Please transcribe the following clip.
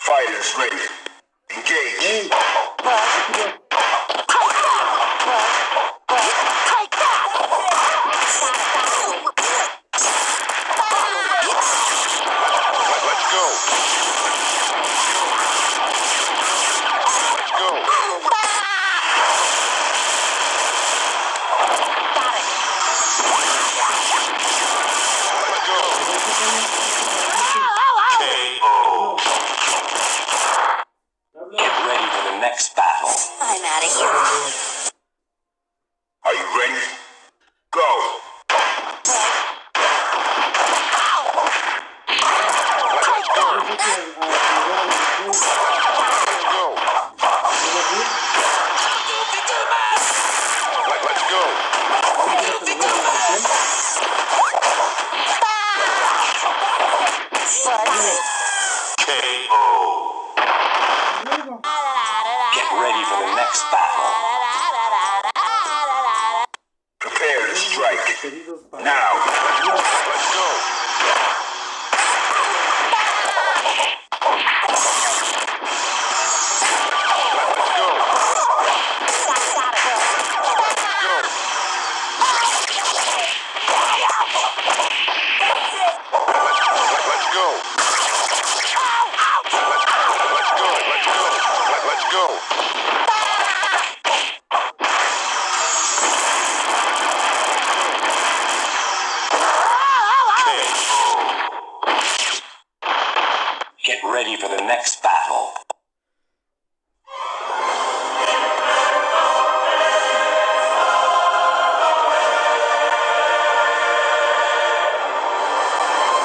Fighters ready. Engage. Let's go. Let's go. Let's go. KO. Get ready for the next battle. I'm out of here. Are you ready? Go. Let's go. Let's go. KO. Get ready for the next battle.